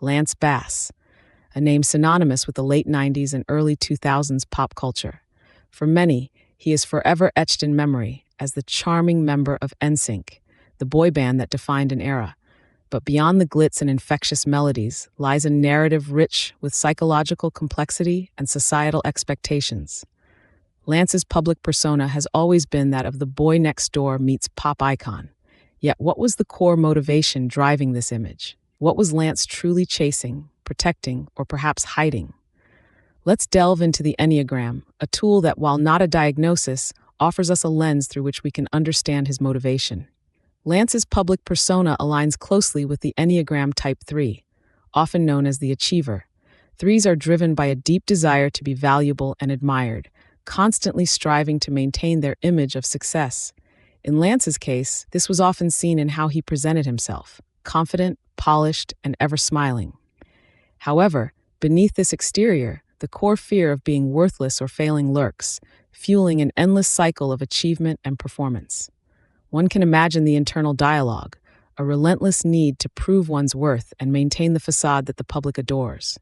Lance Bass, a name synonymous with the late 90s and early 2000s pop culture. For many, he is forever etched in memory as the charming member of NSYNC, the boy band that defined an era. But beyond the glitz and infectious melodies lies a narrative rich with psychological complexity and societal expectations. Lance's public persona has always been that of the boy next door meets pop icon. Yet what was the core motivation driving this image? What was Lance truly chasing, protecting, or perhaps hiding? Let's delve into the Enneagram, a tool that, while not a diagnosis, offers us a lens through which we can understand his motivation. Lance's public persona aligns closely with the Enneagram Type 3, often known as the achiever. Threes are driven by a deep desire to be valuable and admired, constantly striving to maintain their image of success. In Lance's case, this was often seen in how he presented himself, confident, polished, and ever smiling. However, beneath this exterior, the core fear of being worthless or failing lurks, fueling an endless cycle of achievement and performance. One can imagine the internal dialogue, a relentless need to prove one's worth and maintain the facade that the public adores.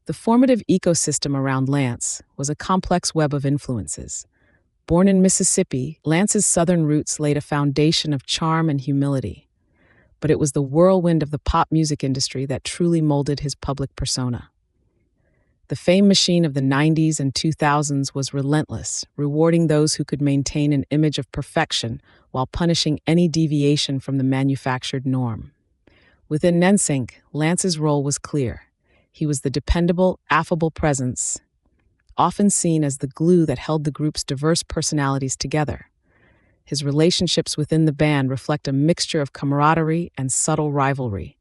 The formative ecosystem around Lance was a complex web of influences. Born in Mississippi, Lance's southern roots laid a foundation of charm and humility. But it was the whirlwind of the pop music industry that truly molded his public persona. The fame machine of the 90s and 2000s was relentless, rewarding those who could maintain an image of perfection while punishing any deviation from the manufactured norm. Within NSYNC, Lance's role was clear. He was the dependable, affable presence, often seen as the glue that held the group's diverse personalities together. His relationships within the band reflect a mixture of camaraderie and subtle rivalry.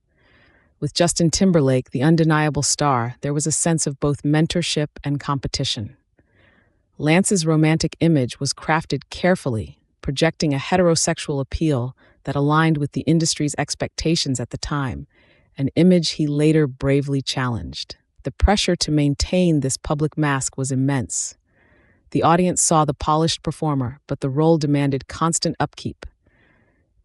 With Justin Timberlake, the undeniable star, there was a sense of both mentorship and competition. Lance's romantic image was crafted carefully, projecting a heterosexual appeal that aligned with the industry's expectations at the time, an image he later bravely challenged. The pressure to maintain this public mask was immense. The audience saw the polished performer, but the role demanded constant upkeep.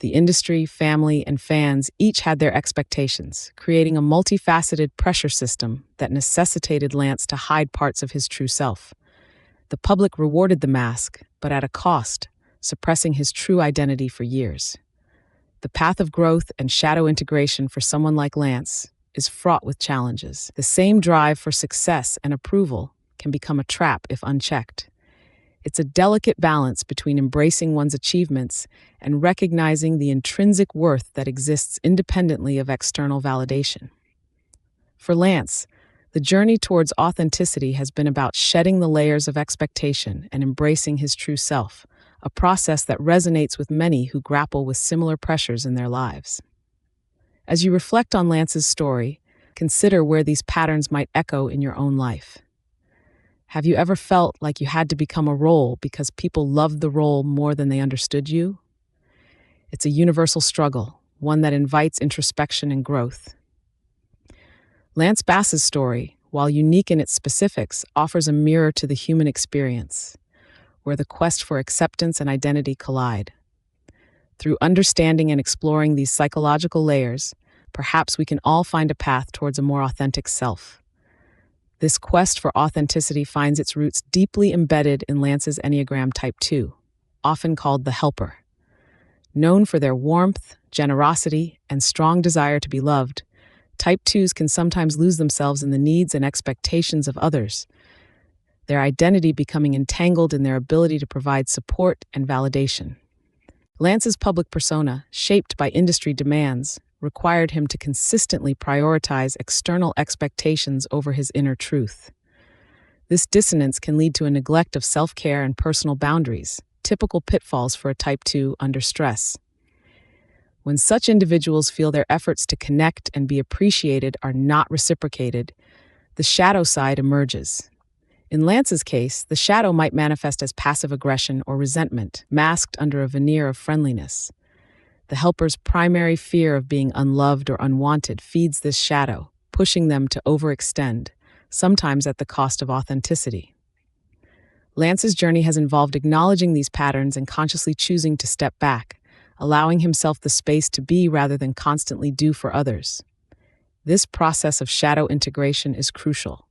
The industry, family, and fans each had their expectations, creating a multifaceted pressure system that necessitated Lance to hide parts of his true self. The public rewarded the mask, but at a cost, suppressing his true identity for years. The path of growth and shadow integration for someone like Lance is fraught with challenges. The same drive for success and approval can become a trap if unchecked. It's a delicate balance between embracing one's achievements and recognizing the intrinsic worth that exists independently of external validation. For Lance, the journey towards authenticity has been about shedding the layers of expectation and embracing his true self, a process that resonates with many who grapple with similar pressures in their lives. As you reflect on Lance's story, consider where these patterns might echo in your own life. Have you ever felt like you had to become a role because people loved the role more than they understood you? It's a universal struggle, one that invites introspection and growth. Lance Bass's story, while unique in its specifics, offers a mirror to the human experience, where the quest for acceptance and identity collide. Through understanding and exploring these psychological layers, perhaps we can all find a path towards a more authentic self. This quest for authenticity finds its roots deeply embedded in Lance's Enneagram Type 2, often called the Helper. Known for their warmth, generosity, and strong desire to be loved, Type 2s can sometimes lose themselves in the needs and expectations of others, their identity becoming entangled in their ability to provide support and validation. Lance's public persona, shaped by industry demands, required him to consistently prioritize external expectations over his inner truth. This dissonance can lead to a neglect of self-care and personal boundaries, typical pitfalls for a Type 2 under stress. When such individuals feel their efforts to connect and be appreciated are not reciprocated, the shadow side emerges. In Lance's case, the shadow might manifest as passive aggression or resentment, masked under a veneer of friendliness. The helper's primary fear of being unloved or unwanted feeds this shadow, pushing them to overextend, sometimes at the cost of authenticity. Lance's journey has involved acknowledging these patterns and consciously choosing to step back, allowing himself the space to be rather than constantly do for others. This process of shadow integration is crucial.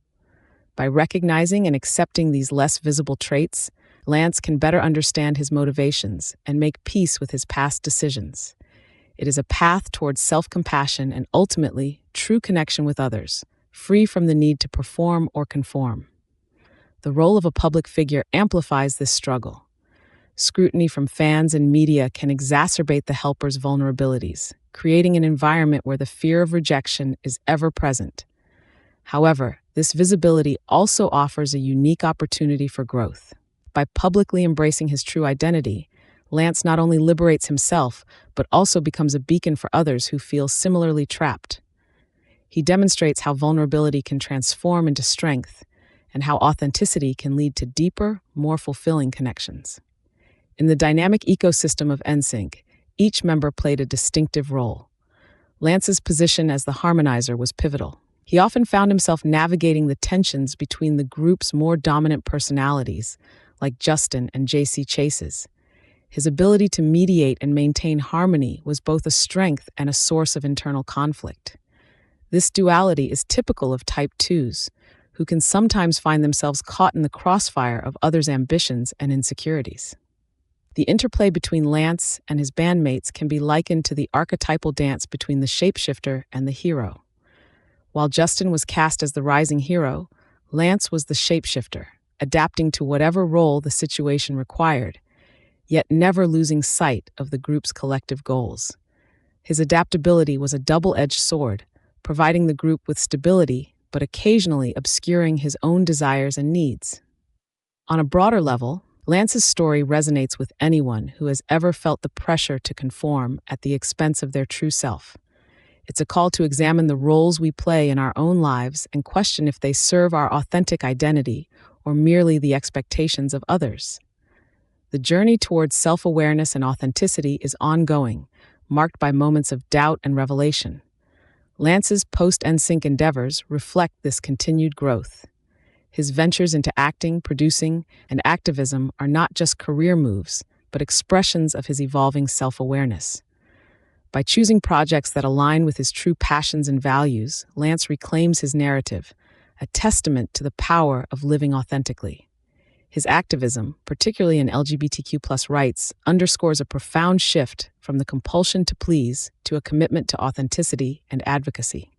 By recognizing and accepting these less visible traits, Lance can better understand his motivations and make peace with his past decisions. It is a path towards self-compassion and ultimately true connection with others, free from the need to perform or conform. The role of a public figure amplifies this struggle. Scrutiny from fans and media can exacerbate the helper's vulnerabilities, creating an environment where the fear of rejection is ever present. However, this visibility also offers a unique opportunity for growth. By publicly embracing his true identity, Lance not only liberates himself, but also becomes a beacon for others who feel similarly trapped. He demonstrates how vulnerability can transform into strength and how authenticity can lead to deeper, more fulfilling connections. In the dynamic ecosystem of NSYNC, each member played a distinctive role. Lance's position as the harmonizer was pivotal. He often found himself navigating the tensions between the group's more dominant personalities, like Justin and JC Chase's. His ability to mediate and maintain harmony was both a strength and a source of internal conflict. This duality is typical of Type 2s, who can sometimes find themselves caught in the crossfire of others' ambitions and insecurities. The interplay between Lance and his bandmates can be likened to the archetypal dance between the shapeshifter and the hero. While Justin was cast as the rising hero, Lance was the shapeshifter, adapting to whatever role the situation required, yet never losing sight of the group's collective goals. His adaptability was a double-edged sword, providing the group with stability, but occasionally obscuring his own desires and needs. On a broader level, Lance's story resonates with anyone who has ever felt the pressure to conform at the expense of their true self. It's a call to examine the roles we play in our own lives and question if they serve our authentic identity or merely the expectations of others. The journey towards self-awareness and authenticity is ongoing, marked by moments of doubt and revelation. Lance's post-NSYNC endeavors reflect this continued growth. His ventures into acting, producing, and activism are not just career moves, but expressions of his evolving self-awareness. By choosing projects that align with his true passions and values, Lance reclaims his narrative, a testament to the power of living authentically. His activism, particularly in LGBTQ+ rights, underscores a profound shift from the compulsion to please to a commitment to authenticity and advocacy.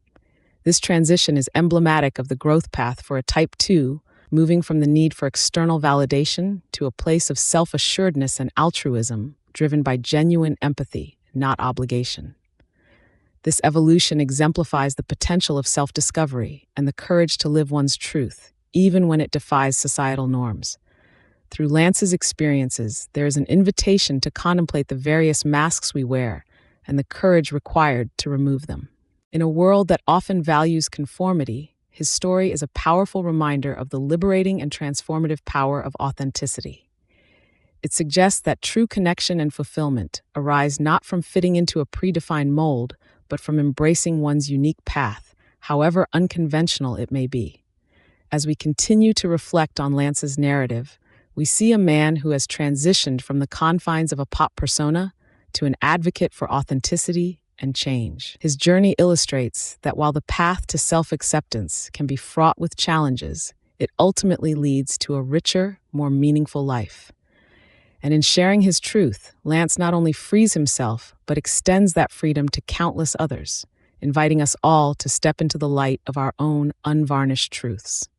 This transition is emblematic of the growth path for a Type 2, moving from the need for external validation to a place of self-assuredness and altruism, driven by genuine empathy, not obligation. This evolution exemplifies the potential of self-discovery and the courage to live one's truth, even when it defies societal norms. Through Lance's experiences, there is an invitation to contemplate the various masks we wear and the courage required to remove them. In a world that often values conformity, his story is a powerful reminder of the liberating and transformative power of authenticity. It suggests that true connection and fulfillment arise not from fitting into a predefined mold, but from embracing one's unique path, however unconventional it may be. As we continue to reflect on Lance's narrative, we see a man who has transitioned from the confines of a pop persona to an advocate for authenticity and change. His journey illustrates that while the path to self-acceptance can be fraught with challenges, it ultimately leads to a richer, more meaningful life. And in sharing his truth, Lance not only frees himself, but extends that freedom to countless others, inviting us all to step into the light of our own unvarnished truths.